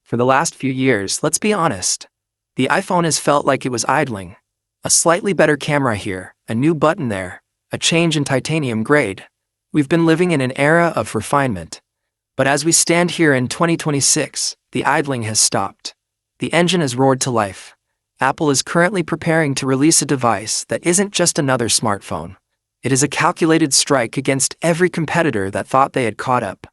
For the last few years, let's be honest, the iPhone has felt like it was idling. A slightly better camera here, a new button there, a change in titanium grade. We've been living in an era of refinement. But as we stand here in 2026, the idling has stopped. The engine has roared to life. Apple is currently preparing to release a device that isn't just another smartphone. It is a calculated strike against every competitor that thought they had caught up.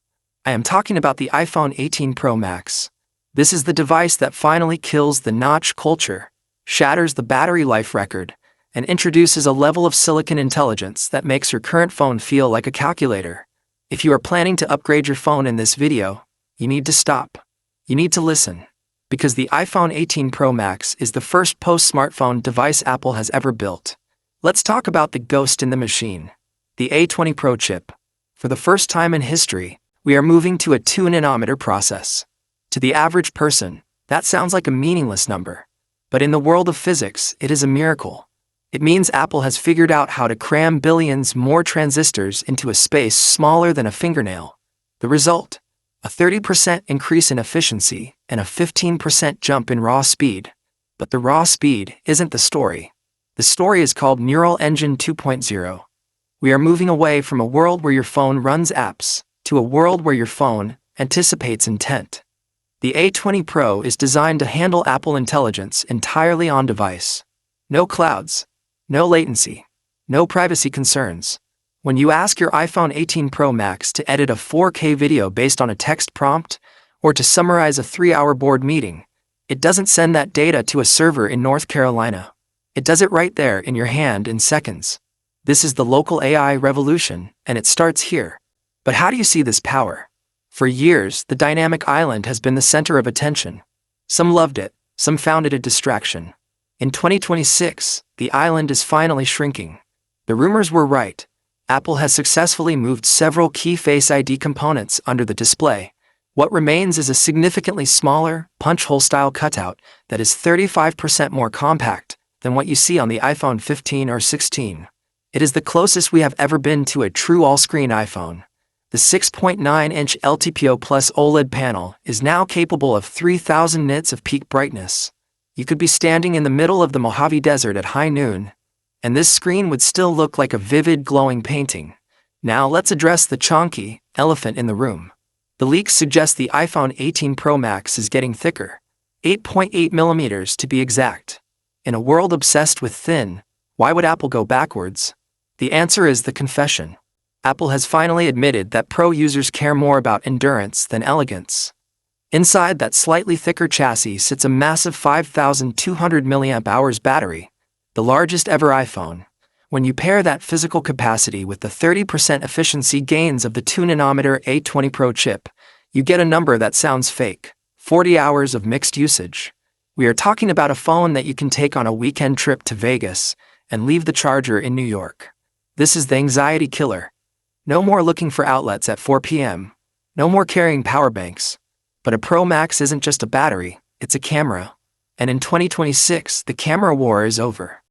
I am talking about the iPhone 18 Pro Max. This is the device that finally kills the notch culture, shatters the battery life record, and introduces a level of silicon intelligence that makes your current phone feel like a calculator. If you are planning to upgrade your phone in this video, you need to stop. You need to listen. Because the iPhone 18 Pro Max is the first post-smartphone device Apple has ever built. Let's talk about the ghost in the machine, the A20 Pro Chip. For the first time in history, we are moving to a 2nm process. To the average person, that sounds like a meaningless number. But in the world of physics, it is a miracle. It means Apple has figured out how to cram billions more transistors into a space smaller than a fingernail. The result? A 30% increase in efficiency and a 15% jump in raw speed. But the raw speed isn't the story. The story is called Neural Engine 2.0. We are moving away from a world where your phone runs apps to a world where your phone anticipates intent. The A20 Pro is designed to handle Apple Intelligence entirely on device. No clouds, no latency, no privacy concerns. When you ask your iPhone 18 Pro Max to edit a 4K video based on a text prompt, or to summarize a 3-hour board meeting, it doesn't send that data to a server in North Carolina. It does it right there in your hand in seconds. This is the local AI revolution, and it starts here. But how do you see this power? For years, the dynamic island has been the center of attention. Some loved it, some found it a distraction. In 2026, the island is finally shrinking. The rumors were right. Apple has successfully moved several key Face ID components under the display. What remains is a significantly smaller, punch-hole-style cutout that is 35% more compact than what you see on the iPhone 15 or 16. It is the closest we have ever been to a true all-screen iPhone. The 6.9-inch LTPO Plus OLED panel is now capable of 3000 nits of peak brightness. You could be standing in the middle of the Mojave Desert at high noon, and this screen would still look like a vivid, glowing painting. Now let's address the chonky elephant in the room. The leaks suggest the iPhone 18 Pro Max is getting thicker, 8.8mm to be exact. In a world obsessed with thin, why would Apple go backwards? The answer is the confession. Apple has finally admitted that Pro users care more about endurance than elegance. Inside that slightly thicker chassis sits a massive 5,200 mAh battery, the largest ever iPhone. When you pair that physical capacity with the 30% efficiency gains of the 2nm A20 Pro chip, you get a number that sounds fake: 40 hours of mixed usage. We are talking about a phone that you can take on a weekend trip to Vegas and leave the charger in New York. This is the anxiety killer. No more looking for outlets at 4 p.m. No more carrying power banks. But a Pro Max isn't just a battery, it's a camera. And in 2026, the camera war is over.